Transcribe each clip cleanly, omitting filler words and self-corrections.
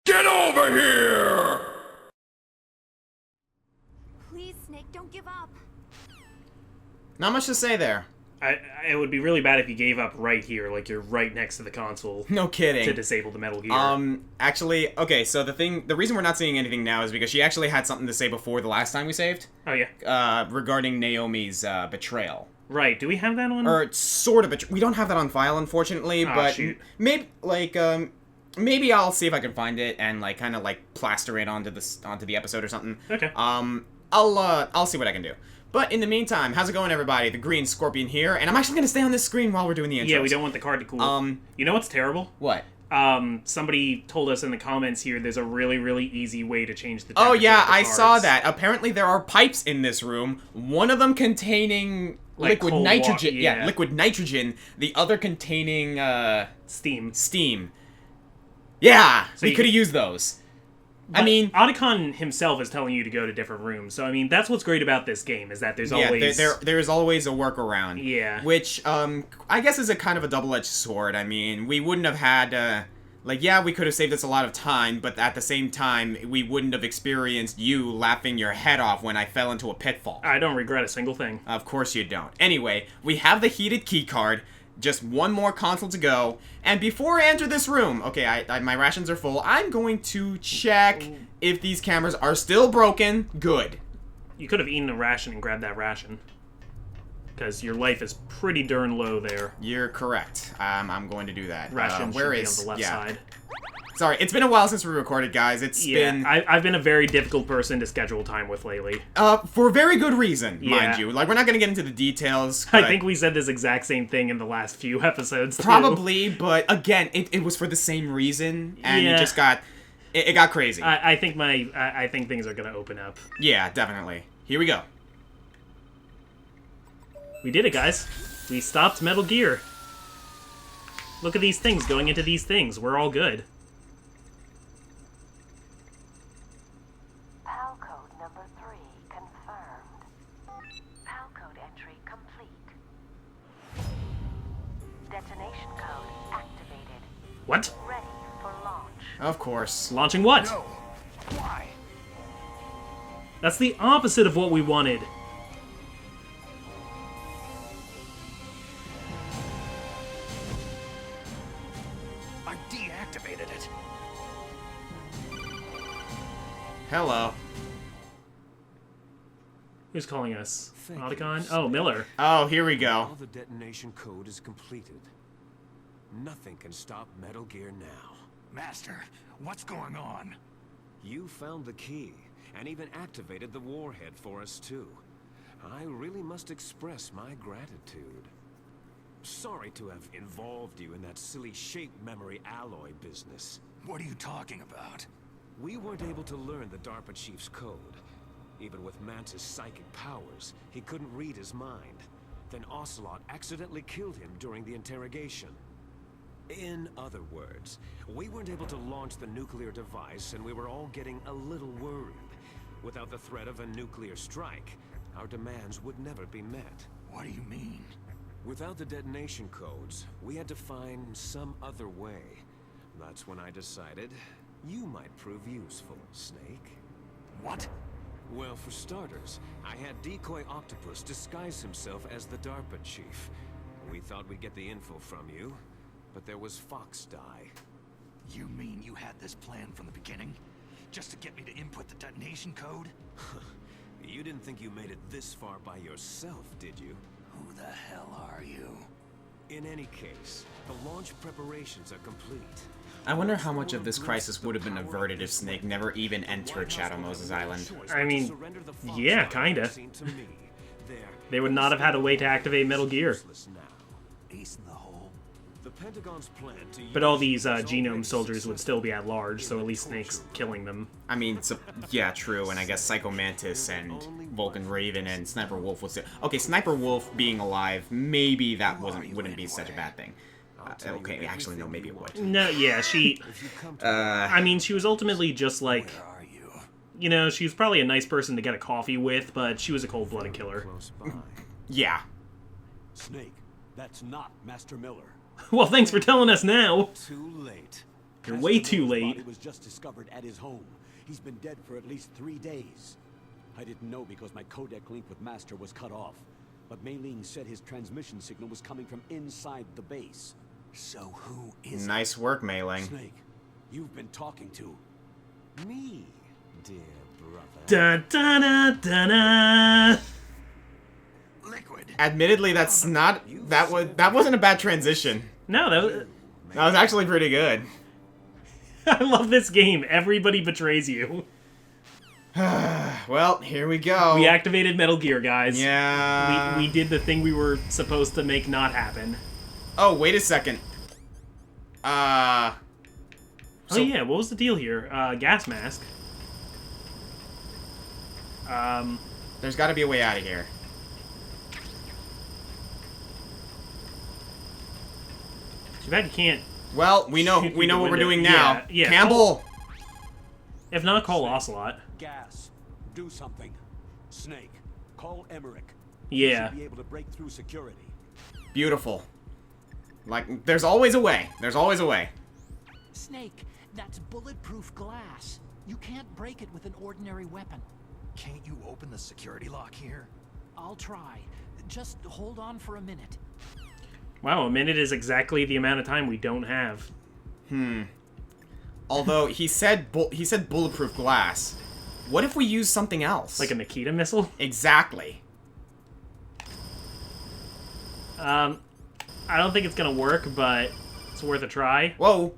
Get over here! Please, Snake, don't give up. Not much to say there. It would be really bad if you gave up right here, like you're right next to the console. No kidding. To disable the Metal Gear. Actually, okay, so the reason we're not seeing anything now is because she actually had something to say before the last time we saved. Oh, yeah. Regarding Naomi's, betrayal. Right, do we have that on? Or sort of, we don't have that on file, unfortunately, but shoot. maybe, maybe I'll see if I can find it and, kind of, plaster it onto the episode or something. Okay. I'll see what I can do. But in the meantime, how's it going, everybody? The Green Scorpion here, and I'm actually going to stay on this screen while we're doing the intros. Yeah, we don't want the card to cool. You know what's terrible? What? Somebody told us in the comments here there's a really, really easy way to change the temperature Oh, yeah, of the I cards. saw that. Apparently there are pipes in this room, one of them containing liquid cold nitrogen. water, yeah. Liquid nitrogen. The other containing, Steam. steam. Yeah, So we you could have used those. But I mean, Otacon himself is telling you to go to different rooms, so I mean that's what's great about this game is that there's always there is always a workaround. Yeah. Which I guess is a kind of a double-edged sword. I mean, we wouldn't have had we could have saved us a lot of time, but at the same time, we wouldn't have experienced you laughing your head off when I fell into a pitfall. I don't regret a single thing. Of course you don't. Anyway, we have the heated key card. Just one more console to go. And before I enter this room, okay, my rations are full. I'm going to check if these cameras are still broken. Good. You could have eaten a ration and grabbed that ration. Because your life is pretty darn low there. You're correct. I'm going to do that. Ration where should is be on the left side. Sorry, it's been a while since we recorded, guys. It's been... I've been a very difficult person to schedule time with lately. For very good reason, Yeah. mind you. We're not going to get into the details. I but- think we said this exact same thing in the last few episodes, too. Probably, but again, it was for the same reason, and Yeah. it just got... It got crazy. I think things are going to open up. Yeah, definitely. Here we go. We did it, guys. We stopped Metal Gear. Look at these things going into these things. We're all good. PAL code number 3 confirmed. PAL code entry complete. Detonation code activated. What? Ready for launch. Of course. Launching what? No. Why? That's the opposite of what we wanted. I deactivated it. Hello. Who's calling us? Thank you, Otacon? Snake. Oh, Miller. Oh, here we Now go. the detonation code is completed. Nothing can stop Metal Gear now. Master, what's going on? You found the key, and even activated the warhead for us too. I really must express my gratitude. Sorry to have involved you in that silly shape memory alloy business. What are you talking about? We weren't able to learn the DARPA chief's code. Even with Mantis' psychic powers, he couldn't read his mind. Then Ocelot accidentally killed him during the interrogation. In other words, we weren't able to launch the nuclear device, and we were all getting a little worried. Without the threat of a nuclear strike, our demands would never be met. What do you mean? Without the detonation codes, we had to find some other way. That's when I decided you might prove useful, Snake. What? Well, for starters, I had Decoy Octopus disguise himself as the DARPA chief. We thought we'd get the info from you, but there was Fox Die. You mean you had this plan from the beginning? Just to get me to input the detonation code? You didn't think you made it this far by yourself, did you? Who the hell are you? In any case, the launch preparations are complete. I wonder how much of this crisis would have been averted if Snake never even entered Shadow Moses Island. I mean, yeah, kinda. They would not have had a way to activate Metal Gear. Ace in the hole? The Pentagon's plan to But all these genome soldiers would still be at large, so at least Snake's killing them. I mean, yeah, true, and I guess Psycho Mantis and Vulcan Raven and Sniper Wolf would still... Okay, Sniper Wolf being alive, maybe that wouldn't be such a bad thing. Okay, actually, no, maybe it would. No, yeah, she... I mean, she was ultimately just like... Where are you? You know, she was probably a nice person to get a coffee with, but she was a cold-blooded killer. close by. Yeah. Snake, that's not Master Miller. Well, thanks for telling us now. Too late. You're way too late. Body was just discovered at his home. He's been dead for at least 3 days. I didn't know because my codec link with Master was cut off. But Mei Ling said his transmission signal was coming from inside the base. So who is Nice work, Mei Ling. Snake, you've been talking to Me, dear brother. Da da da da da. Liquid? Admittedly, that's not that wasn't a bad transition. No, That was actually pretty good. I love this game. Everybody betrays you. Well, here we go. We activated Metal Gear, guys. Yeah. We did the thing we were supposed to make not happen. Oh, wait a second. Oh yeah, what was the deal here? Gas mask. There's got to be a way out of here. Too bad you can't. Well, we know Shoot what through we're the doing window. now. Yeah, Campbell. If not, call Ocelot. gas. Do something. Snake, call Emmerich. Yeah. Should be able to break through security. Beautiful. Like, there's always a way. There's always a way. Snake, that's bulletproof glass. You can't break it with an ordinary weapon. Can't you open the security lock here? I'll try. Just hold on for a minute. Wow, a minute is exactly the amount of time we don't have. Although he said bulletproof glass. What if we use something else? Like a Nikita missile? Exactly. I don't think it's gonna work, but it's worth a try. Whoa.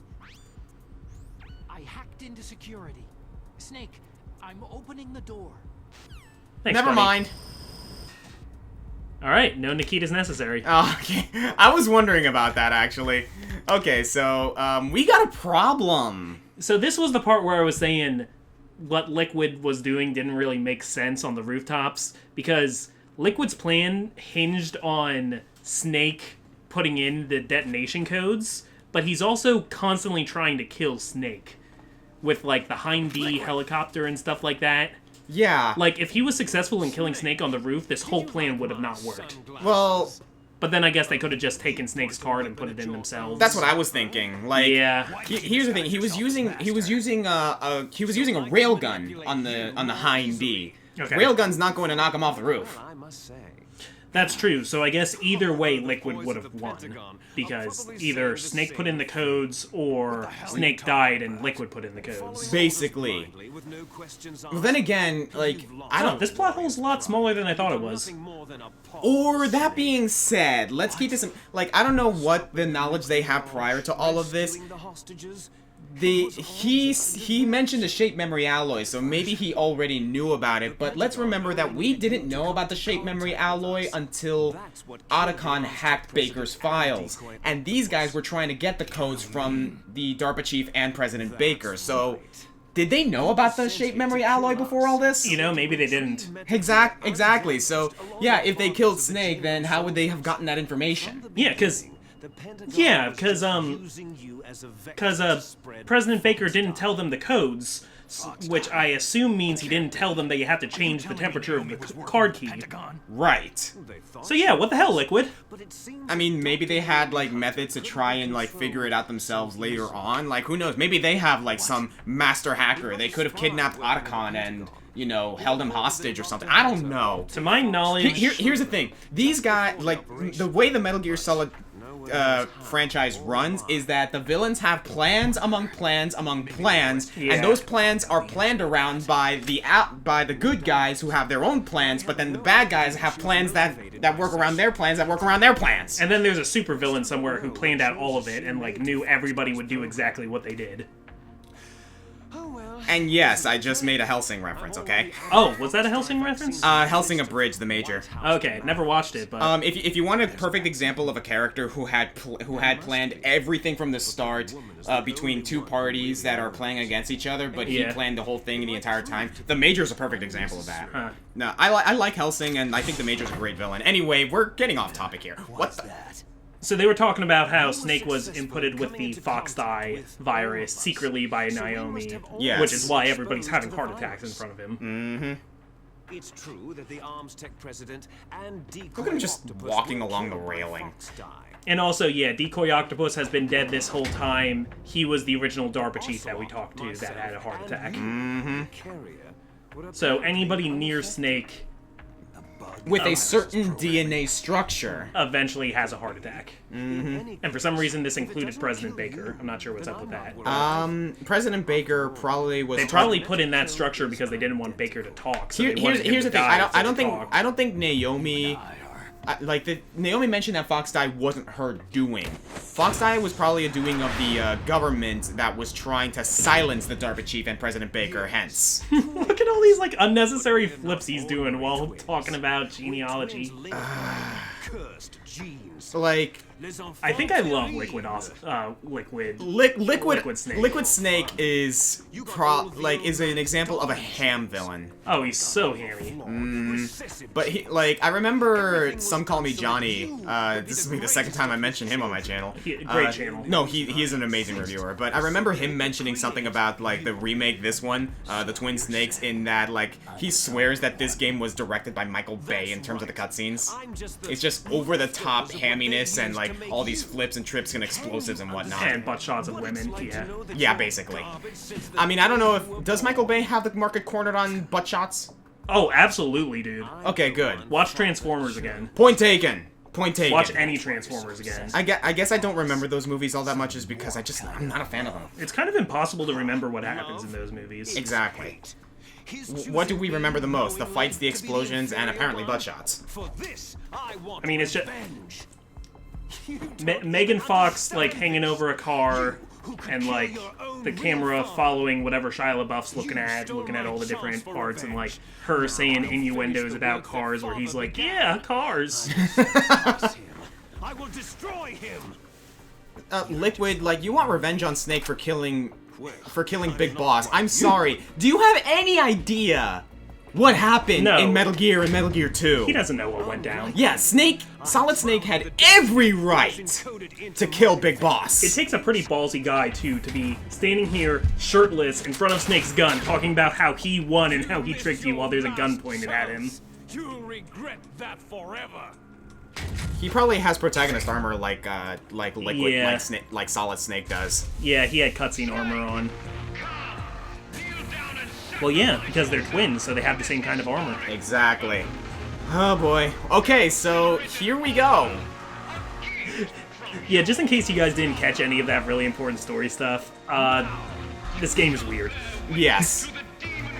I hacked into security. Snake, I'm opening the door. Thanks, Never buddy. mind. Alright, no Nikitas necessary. Oh, okay. I was wondering about that, actually. Okay, so, we got a problem. So this was the part where I was saying what Liquid was doing didn't really make sense on the rooftops, because Liquid's plan hinged on Snake putting in the detonation codes, but he's also constantly trying to kill Snake with, like, the Hind D helicopter and stuff like that. Yeah. Like, if he was successful in killing Snake on the roof, this whole plan would have not worked. Well, But then I guess they could have just taken Snake's card and put it in themselves. that's what I was thinking. Like, Yeah. Here's the thing. He was using a railgun on the Hind D. Okay. Railgun's not going to knock him off the roof. I must say. That's true, so I guess either way Liquid would have won. Because either Snake put in the codes, or Snake died and Liquid put in the codes. Basically. With no questions Well, then again, like, I Oh, don't... this plot hole's a lot smaller than I thought it was. Or, that being said, let's keep this in... Like, I don't know what the knowledge they have prior to all of this. He mentioned the shape memory alloy, so maybe he already knew about it, but let's remember that we didn't know about the shape memory alloy until Otacon hacked Baker's files, and these guys were trying to get the codes from the DARPA chief and President Baker, so did they know about the shape memory alloy before all this? You know, maybe they didn't. Exactly, so yeah, if they killed Snake, then how would they have gotten that information? Yeah, because President Baker didn't tell them the codes, which I assume means he didn't tell them that you have to change the temperature of the card key. Right. So yeah, what the hell, Liquid? I mean, maybe they had, like, methods to try and, like, figure it out themselves later on. Like, who knows? Maybe they have, like, some master hacker. They could have kidnapped Otacon and, you know, held him hostage or something. I don't know. To my knowledge... Here's the thing. These guys, like, the way the Metal Gear Solid franchise runs is that the villains have plans among plans among plans, Yeah. and those plans are planned around by the good guys who have their own plans, but then the bad guys have plans that work around their plans that work around their plans. And then there's a supervillain somewhere who planned out all of it and, like, knew everybody would do exactly what they did. And yes, I just made a Hellsing reference, okay? Oh, was that a Hellsing reference? Hellsing Abridged, the major. Okay, never watched it, but... If you want a perfect example of a character who had planned everything from the start between two parties that are playing against each other, but he Yeah. planned the whole thing the entire time, the Major's a perfect example of that. Huh. No, I like Hellsing, and I think the Major's a great villain. Anyway, we're getting off topic here. What the... So they were talking about how Snake was inputted with the Fox Die virus secretly by Naomi, Yes. which is why everybody's having heart attacks in front of him. Mm-hmm. It's true that the Arms Tech president and Decoy Look at him just Octopus walking were along the killed by railing. Fox Die. And also, yeah, Decoy Octopus has been dead this whole time. He was the original DARPA chief that we talked to that had a heart attack. So anybody near Snake With a certain DNA structure. eventually has a heart attack. And for some reason, this included President Baker. I'm not sure what's up with that. President Baker probably was. They probably put in that structure because they didn't want Baker to talk. So Here's the thing. I don't think Naomi. Die, Naomi mentioned that Fox Die wasn't her doing. Fox Die was probably a doing of the government that was trying to silence the DARPA chief and President Baker, hence. Look at all these like unnecessary flips he's doing while talking about genealogy. Cursed genes. Like, I think I love Liquid Snake. Liquid Snake is is an example of a ham villain. Oh, he's so hammy. But I remember Some Call Me Johnny. This is the second time I mentioned him on my channel. Great channel. No, he is an amazing reviewer. But I remember him mentioning something about the remake, this one, the Twin Snakes, in that he swears that this game was directed by Michael Bay in terms of the cutscenes. It's just over the top hamminess and all these flips and trips and explosives and whatnot. And butt shots of women, yeah. Yeah, basically. I mean, I don't know if does Michael Bay have the market cornered on butt shots? Oh, absolutely, dude. Okay, good. Watch Transformers again. Point taken. Point taken. Watch any Transformers again. I guess I don't remember those movies all that much is because I'm not a fan of them. It's kind of impossible to remember what happens in those movies. Exactly. What do we remember the most? The fights, the explosions, and apparently butt shots. I mean, it's just Megan Fox hanging over a car, and the camera following whatever Shia LaBeouf's looking at all the different parts, and her saying innuendos about cars where he's like, yeah, cars. I will destroy him. Liquid, you want revenge on Snake for killing Big Boss. I'm sorry. Do you have any idea what happened in Metal Gear and Metal Gear 2? He doesn't know what went down. Yeah, Solid Snake had every right to kill Big Boss. It takes a pretty ballsy guy, too, to be standing here shirtless in front of Snake's gun, talking about how he won and how he tricked you while there's a gun pointed at him. You'll regret that forever. He probably has protagonist armor like Liquid, Yeah. like Solid Snake does. Yeah, he had cutscene armor on. Well, yeah, because they're twins, so they have the same kind of armor. Exactly. Oh boy. Okay, so here we go. Yeah, just in case you guys didn't catch any of that really important story stuff, this game is weird. Yes.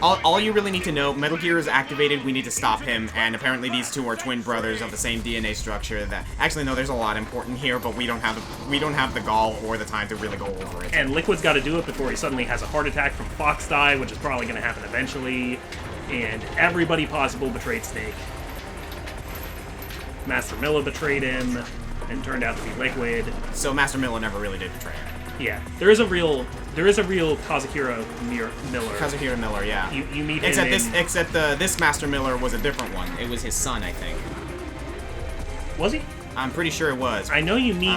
All you really need to know, Metal Gear is activated, we need to stop him, and apparently these two are twin brothers of the same DNA structure that... Actually, no, there's a lot important here, but we don't have the gall or the time to really go over it. And Liquid's got to do it before he suddenly has a heart attack from Fox Die, which is probably going to happen eventually, and everybody possible betrayed Snake. Master Miller betrayed him, and turned out to be Liquid. So Master Miller never really did betray him. Yeah, there is a real Kazuhiro Miller. Kazuhiro Miller, yeah. You meet except him this Master Miller was a different one. It was his son, I think. Was he? I'm pretty sure it was. I know you meet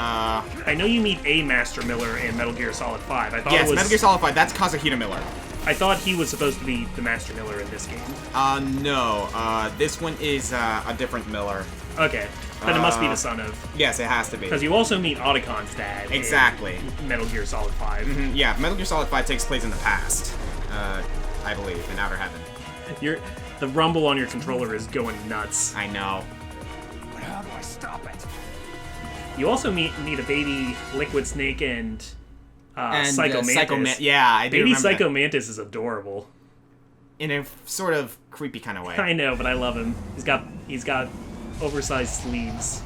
a Master Miller in Metal Gear Solid 5. I thought yes, it was, Metal Gear Solid 5. That's Kazuhiro Miller. I thought he was supposed to be the Master Miller in this game. No. This one is a different Miller. Okay. Then it must be the son of... Yes, it has to be. Because you also meet Otacon's dad exactly. in Metal Gear Solid 5. Mm-hmm, yeah, Metal Gear Solid 5 takes place in the past, I believe, in Outer Heaven. The rumble on your controller is going nuts. I know. But how do I stop it? You also meet a baby Liquid Snake and Psycho Mantis. Yeah, I do Baby remember Psycho that. Mantis is adorable. In a sort of creepy kind of way. I know, but I love him. He's got oversized sleeves.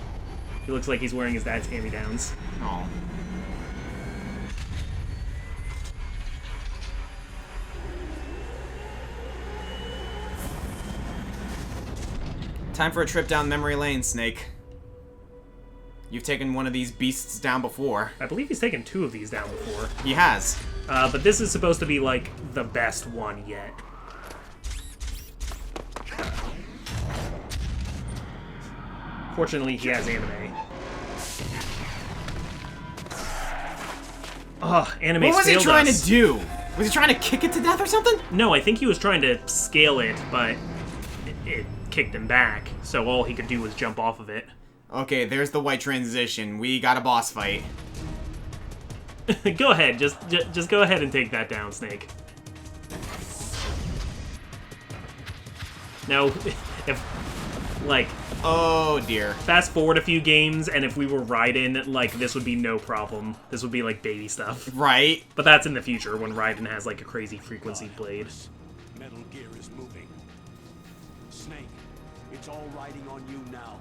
He looks like he's wearing his dad's hand-me-downs. Oh. Time for a trip down memory lane, Snake. You've taken one of these beasts down before. I believe he's taken 2 of these down before. He has. But this is supposed to be, the best one yet. Fortunately, he has anime. Ugh, anime. What was he trying us. to do? Was he trying to kick it to death or something? No, I think he was trying to scale it, but it kicked him back, so all he could do was jump off of it. Okay, there's the white transition. We got a boss fight. Go ahead, just go ahead and take that down, Snake. Now, if, like... Oh, dear. Fast forward a few games, and if we were Raiden, like, this would be no problem. This would be, like, baby stuff. Right. But that's in the future, when Raiden has, like, a crazy frequency blade. Metal Gear is moving. Snake, it's all riding on you now.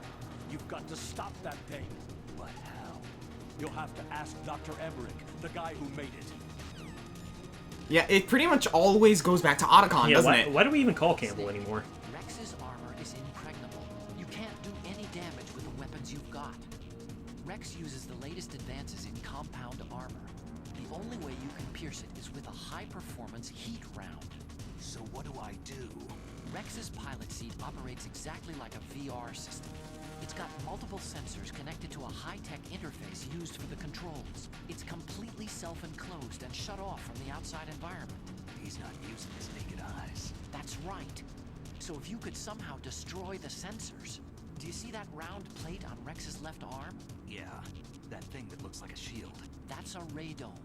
You've got to stop that thing. But how? You'll have to ask Dr. Emmerich, the guy who made it. Yeah, it pretty much always goes back to Otacon, doesn't it? Why do we even call Campbell anymore? Rex's armor is impregnable. You can't do any damage with the weapons you've got. Rex uses the latest advances in compound armor. The only way you can pierce it is with a high-performance heat round. So what do I do? Rex's pilot seat operates exactly like a VR system. It's got multiple sensors connected to a high-tech interface used for the controls. It's completely self-enclosed and shut off from the outside environment. He's not using his naked eyes. That's right. So if you could somehow destroy the sensors... Do you see that round plate on Rex's left arm? Yeah, that thing that looks like a shield. That's a radome.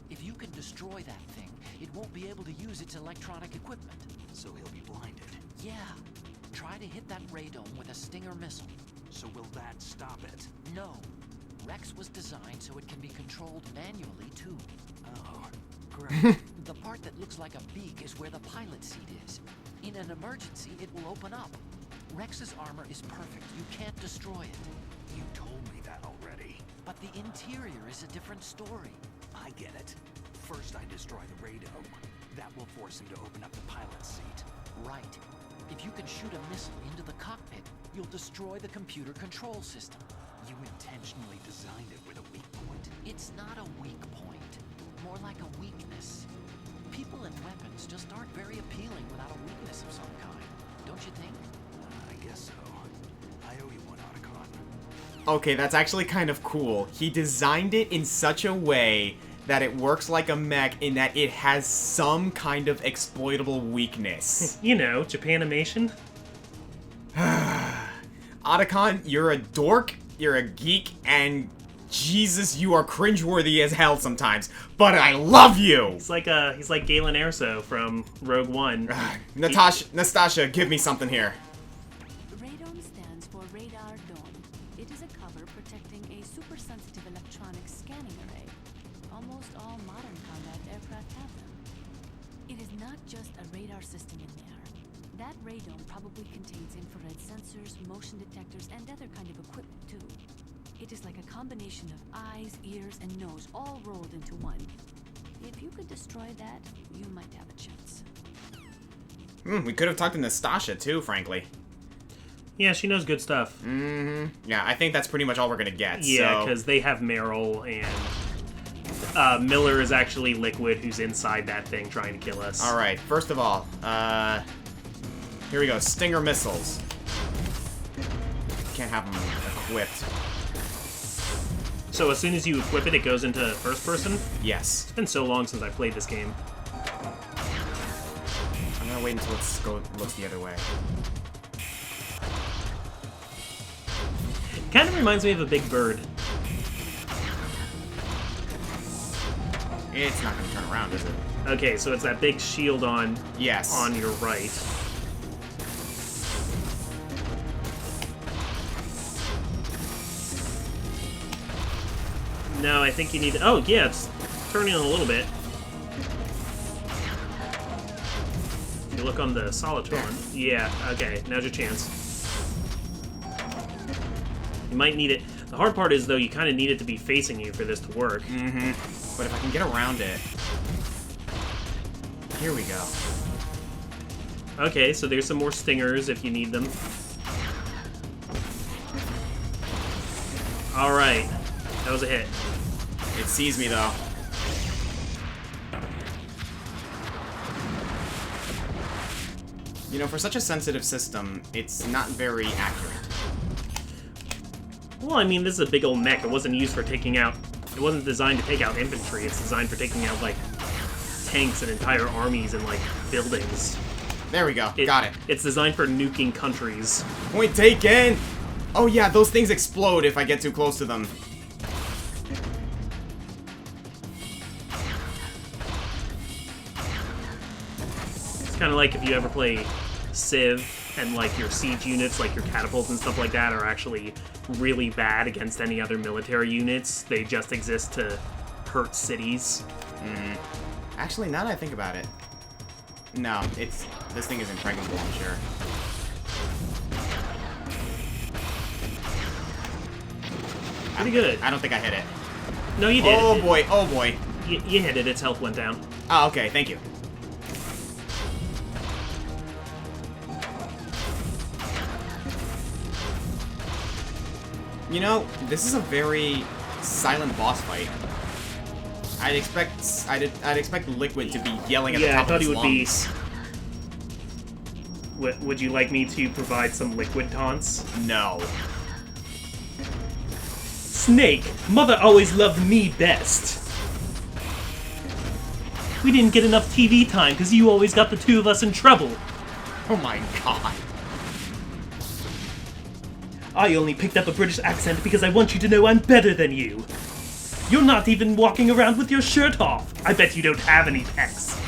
If you can destroy that thing, it won't be able to use its electronic equipment. So he'll be blinded. Yeah. Try to hit that radome with a Stinger missile. So will that stop it? No. Rex was designed so it can be controlled manually, too. Oh, great. The part that looks like a beak is where the pilot seat is. In an emergency, it will open up. Rex's armor is perfect. You can't destroy it. You told me that already. But the interior is a different story. I get it. First I destroy the radome. That will force him to open up the pilot seat. Right. If you can shoot a missile into the cockpit, you'll destroy the computer control system. You intentionally designed it with a weak point? It's not a weak point. More like a weakness. People and weapons just aren't very appealing without a weakness of some kind. Don't you think? I guess so. I owe you one, Otacon. Okay, that's actually kind of cool. He designed it in such a way that it works like a mech in that it has some kind of exploitable weakness. You know, Japanimation. Otacon, you're a dork, you're a geek, and Jesus, you are cringeworthy as hell sometimes. But I love you! He's like Galen Erso from Rogue One. Nastasha, give me something here. Radome stands for Radar Dome. It is a cover protecting a super-sensitive electronic scanning array. Almost all modern combat aircraft have them. It is not just a radar system in there. That radome probably contains infrared sensors, motion detectors, and other kind of equipment too. It is like a combination of eyes, ears, and nose all rolled into one. If you could destroy that, you might have a chance. We could have talked to Nastasha too, frankly. Yeah, she knows good stuff. Yeah, I think that's pretty much all we're gonna get. Yeah, because they have Meryl, and Miller is actually Liquid, who's inside that thing trying to kill us. Alright, first of all, here we go, Stinger missiles. Can't have them equipped. So as soon as you equip it, it goes into first person? Yes. It's been so long since I played this game. I'm gonna wait until it looks the other way. Kind of reminds me of a big bird. It's not gonna turn around, is it? Okay, so it's that big shield on Yes. on your right. No, I think you need... Oh, yeah, it's turning a little bit. You look on the Solitron. Yeah, okay, now's your chance. You might need it. The hard part is, though, you kind of need it to be facing you for this to work. But if I can get around it... Here we go. Okay, so there's some more stingers if you need them. Alright. That was a hit. It sees me, though. You know, for such a sensitive system, it's not very accurate. Well, I mean, this is a big old mech. It wasn't used for taking out... It wasn't designed to take out infantry. It's designed for taking out, like, tanks and entire armies and, like, buildings. There we go. Got it. It's designed for nuking countries. Point taken! Oh yeah, those things explode if I get too close to them. It's kind of like if you ever play Civ and like your siege units, like your catapults and stuff like that, are actually really bad against any other military units. They just exist to hurt cities. Actually, now that I think about it, no, this thing is impregnable, I'm sure. Pretty good. I don't think I hit it. No, you did. Oh boy, oh boy. You hit it. Its health went down. Oh, okay, thank you. You know, this is a very silent boss fight. I'd expect Liquid to be yelling at the top of his lungs. Would you like me to provide some Liquid taunts? No. Snake, Mother always loved me best. We didn't get enough TV time because you always got the two of us in trouble. Oh my god. I only picked up a British accent because I want you to know I'm better than you. You're not even walking around with your shirt off. I bet you don't have any pecs.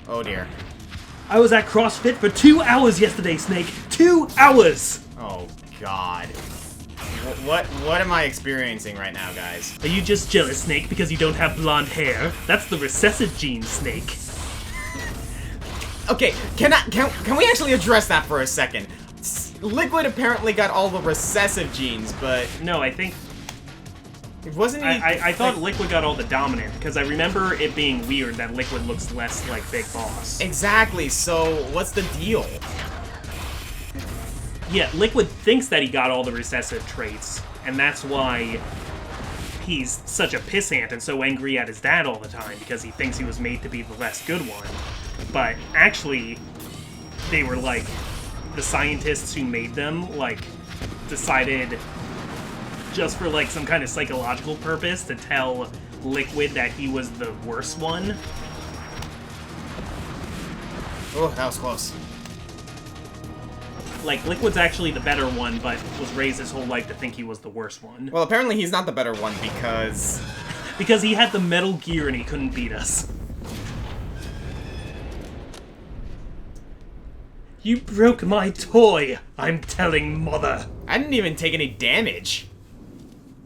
Oh dear. I was at CrossFit for 2 hours yesterday, Snake. 2 hours! Oh god. What am I experiencing right now, guys? Are you just jealous, Snake, because you don't have blonde hair? That's the recessive gene, Snake. Okay, can we actually address that for a second? Liquid apparently got all the recessive genes, but No, I think... it wasn't. I thought Liquid got all the dominant, because I remember it being weird that Liquid looks less like Big Boss. Exactly, so what's the deal? Yeah, Liquid thinks that he got all the recessive traits, and that's why he's such a pissant and so angry at his dad all the time, because he thinks he was made to be the less good one. But actually, they were like, the scientists who made them, like, decided just for like some kind of psychological purpose to tell Liquid that he was the worse one. Oh, that was close. Like, Liquid's actually the better one, but was raised his whole life to think he was the worst one. Well, apparently he's not the better one because... Because he had the Metal Gear and he couldn't beat us. You broke my toy! I'm telling Mother! I didn't even take any damage.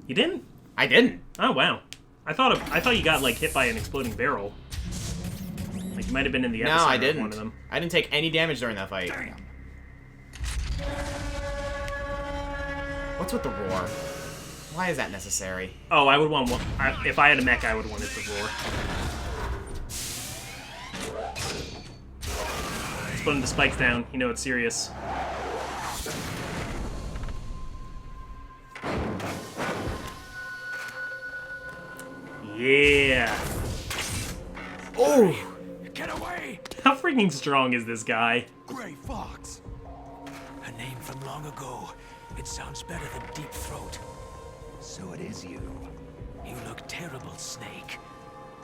You didn't? I didn't. Oh, wow. I thought you got, like, hit by an exploding barrel. Like, you might have been in the epicenter No, I of didn't. one of them. I didn't take any damage during that fight. Damn. What's with the roar? Why is that necessary? Oh, I would want one. If I had a mech, I would want it to roar. Let's put the spikes down. You know it's serious. Yeah. Oh! Get away! How freaking strong is this guy? Gray Fox! A name from long ago. It sounds better than Deep Throat. So it is you. You look terrible, Snake.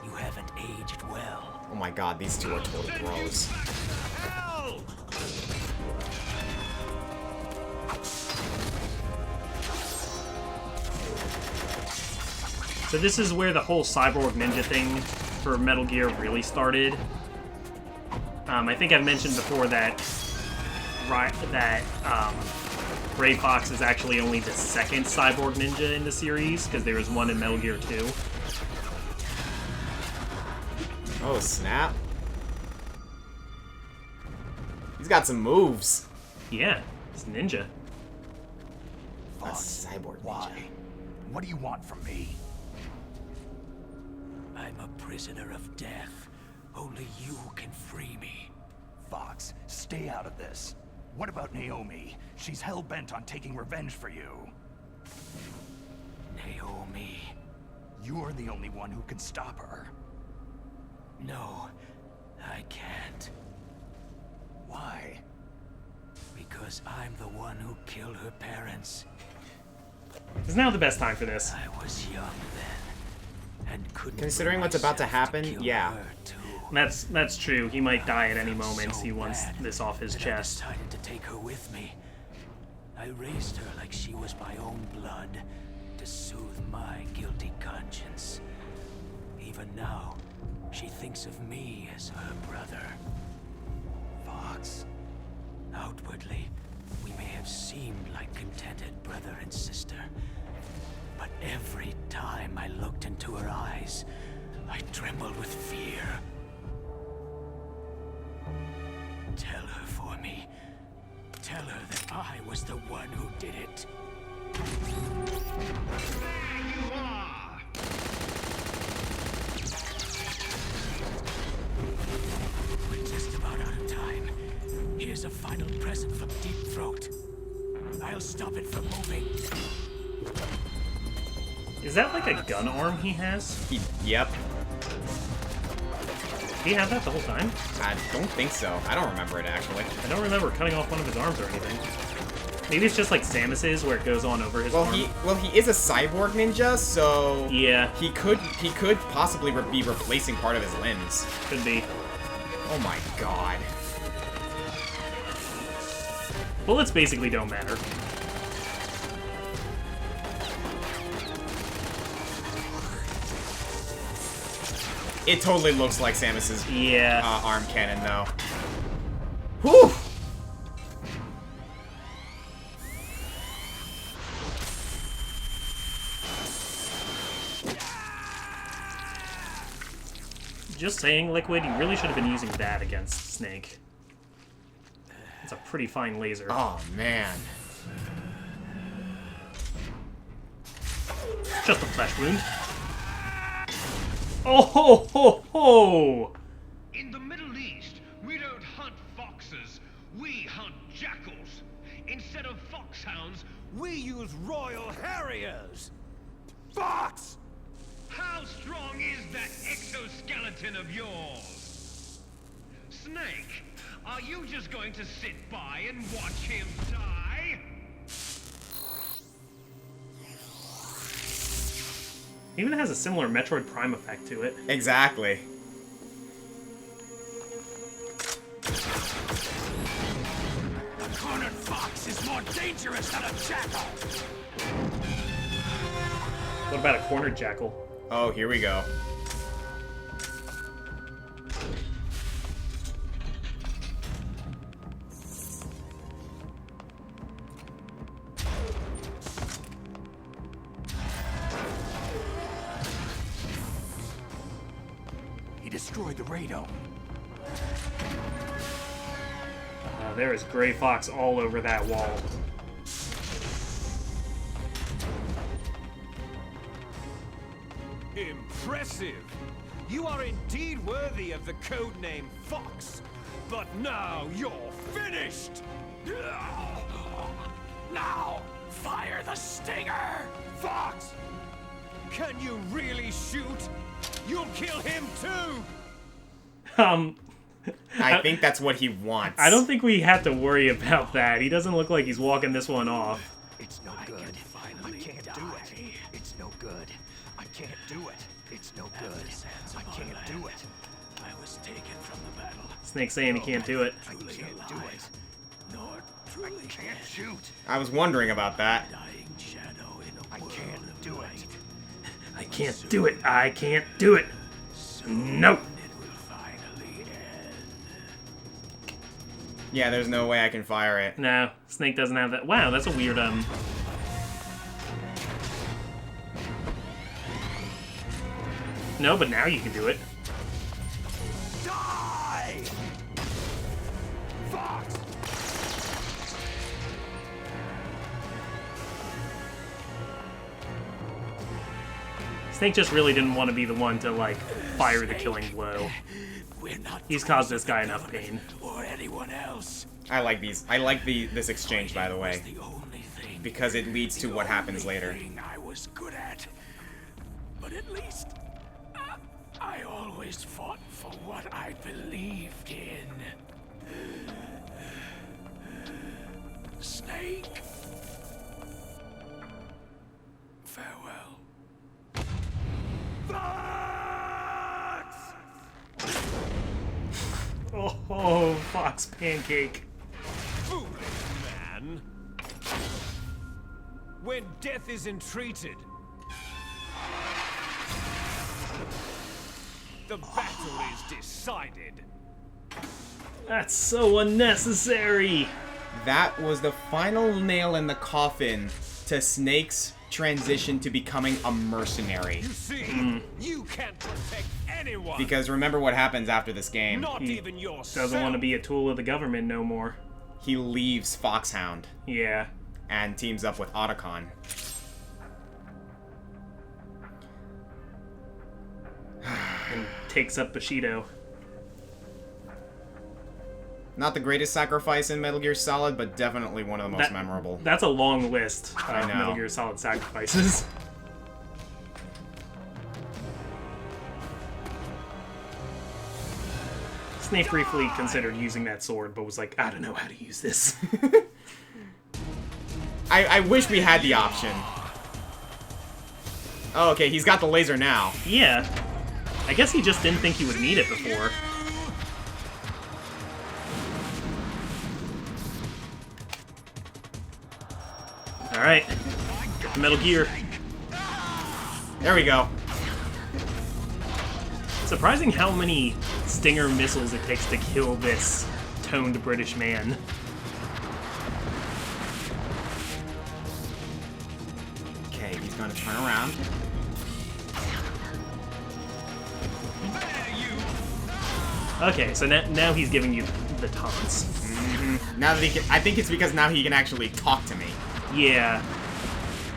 You haven't aged well. Oh my god, these two are total bros. Hell! So this is where the whole cyborg ninja thing for Metal Gear really started. I think I've mentioned before that Gray Fox is actually only the second cyborg ninja in the series, because there was one in Metal Gear 2. Oh, snap. He's got some moves. Yeah, he's a ninja. That's cyborg ninja. Why? What do you want from me? I'm a prisoner of death. Only you can free me. Fox, stay out of this. What about Naomi? She's hell-bent on taking revenge for you. Naomi. You're the only one who can stop her. No, I can't. Why? Because I'm the one who killed her parents. Is now the best time for this. I was young then, and couldn't Considering bring what's about to myself happen, kill yeah. her too. That's true. He might die at any I felt moment. so He wants bad this off his that I chest. decided to take her with me. I raised her like she was my own blood to soothe my guilty conscience. Even now, she thinks of me as her brother. Fox. Outwardly, we may have seemed like contented brother and sister. But every time I looked into her eyes, I trembled with fear. Tell her for me. Tell her that I was the one who did it. We're just about out of time. Here's a final present from Deep Throat. I'll stop it from moving. Is that like a gun arm he has? Yep. Did he have that the whole time? I don't think so. I don't remember it, actually. I don't remember cutting off one of his arms or anything. Maybe it's just like Samus's, where it goes on over his arm. Well, he is a cyborg ninja, so Yeah. he could possibly be replacing part of his limbs. Could be. Oh my god. Bullets basically don't matter. It totally looks like Samus's Yeah. arm cannon, though. Whew! Just saying, Liquid, you really should have been using that against Snake. It's a pretty fine laser. Oh, man. Just a flesh wound. Oh ho ho ho! In the Middle East, we don't hunt foxes, we hunt jackals. Instead of foxhounds, We use Royal Harriers! Fox! how strong is that exoskeleton of yours? Snake, are you just going to sit by and watch him die? Even has a similar Metroid Prime effect to it. Exactly. A cornered fox is more dangerous than a jackal! What about a cornered jackal? Oh, here we go. He destroyed the radome. There is Gray Fox all over that wall. Impressive! You are indeed worthy of the codename Fox. But now you're finished! Now, fire the stinger! Fox! Can you really shoot? You'll kill him too! I think that's what he wants. I don't think we have to worry about that. He doesn't look like he's walking this one off. It's no good. I can't do it. It's no good. I can't do it. It's no good. I can't do it. I was taken from the battle. Snake saying he can't do it. I can't do it. Nor truly I can't shoot. I was wondering about that. dying shadow in a I world can't of do it. light. I can't do it. I can't do it. Nope. It will finally end. Yeah, there's no way I can fire it. No, Snake doesn't have that. Wow, that's a weird, No, but now you can do it. Die! Fox! Snake just really didn't want to be the one to, like, fire the killing blow. We're not He's caused this guy enough pain. or anyone else. I like these. I like this exchange, by the Was way, the only thing. because it leads to what happens later. Thing I was good at. But at least I always fought for what I believed in. Snake. Farewell. Fox! Oh, Fox Pancake. Foolish man. When death is entreated, the battle is decided. That's so unnecessary. That was the final nail in the coffin to Snake's transition to becoming a mercenary. You see, you can't protect anyone. Because remember what happens after this game. Not even yourself. Doesn't want to be a tool of the government no more. He leaves Foxhound Yeah. and teams up with Otacon. And takes up Bushido. Not the greatest sacrifice in Metal Gear Solid, but definitely one of the most memorable. That's a long list of I know. Metal Gear Solid sacrifices. Snake briefly considered using that sword, but was like, I don't know how to use this. I wish we had the option. Oh, okay, he's got the laser now. Yeah. I guess he just didn't think he would need it before. Alright. Get the Metal Gear. There we go. Surprising how many Stinger missiles it takes to kill this toned British man. Okay, he's gonna turn around. Okay, so now he's giving you the taunts. Now that he can, I think it's because now he can actually talk to me. Yeah.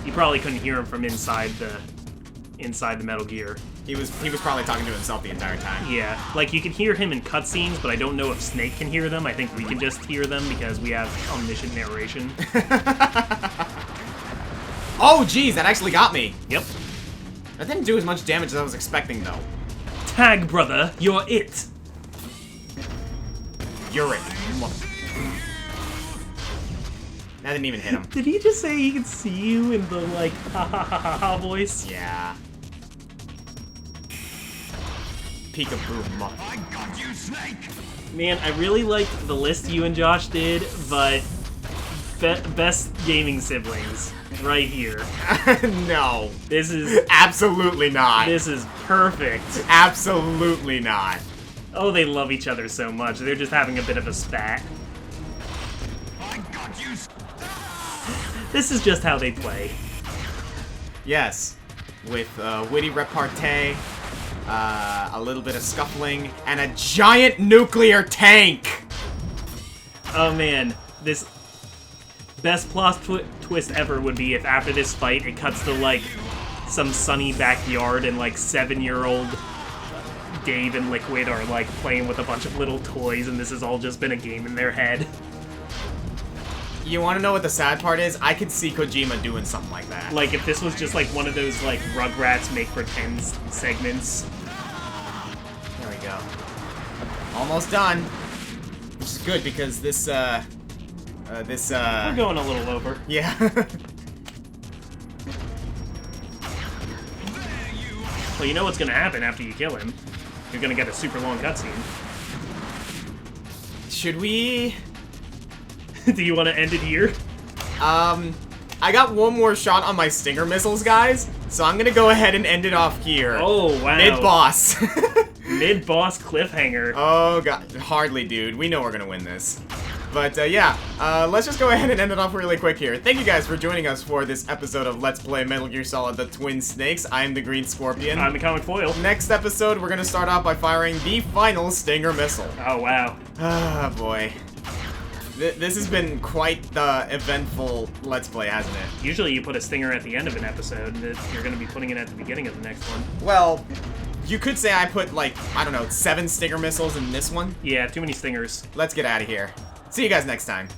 You probably couldn't hear him from inside the Metal Gear. He was probably talking to himself the entire time. Yeah, like you can hear him in cutscenes, but I don't know if Snake can hear them. I think we can just hear them because we have omniscient narration. Oh, geez, that actually got me. Yep. That didn't do as much damage as I was expecting, though. Tag, brother, you're it. You're it. That didn't even hit him. Did he just say he can see you in the, like, ha ha ha ha ha voice? Yeah. Peekaboo. I got you, Snake! Man, I really liked the list you and Josh did, but best gaming siblings right here. No. This is Absolutely not. this is perfect. Absolutely not. Oh, they love each other so much. They're just having a bit of a spat. I got you! This is just how they play. Yes. With witty repartee, a little bit of scuffling, and a giant nuclear tank! Oh man, this best plot twist ever would be if after this fight it cuts to like some sunny backyard and like 7-year-old Dave and Liquid are like playing with a bunch of little toys and this has all just been a game in their head. You want to know what the sad part is? I could see Kojima doing something like that. Like if this was just like one of those like Rugrats make pretend segments. There we go. Almost done. Which is good because this, We're going a little over. yeah. Well, you know what's gonna happen after you kill him. You're gonna get a super long cutscene. Should we? Do you want to end it here? I got one more shot on my Stinger missiles, guys, so I'm gonna go ahead and end it off here. Oh, wow. Mid-boss. Mid-boss cliffhanger. Oh, God. Hardly, dude. We know we're gonna win this. But, yeah, let's just go ahead and end it off really quick here. Thank you guys for joining us for this episode of Let's Play Metal Gear Solid The Twin Snakes. I'm the Green Scorpion. I'm the Comic Foil. Next episode, we're gonna start off by firing the final Stinger missile. Oh, wow. Ah, boy. This has been quite the eventful Let's Play, hasn't it? Usually you put a stinger at the end of an episode. You're going to be putting it at the beginning of the next one. Well, you could say I put, like, I don't know, 7 Stinger missiles in this one. Yeah, too many stingers. Let's get out of here. See you guys next time.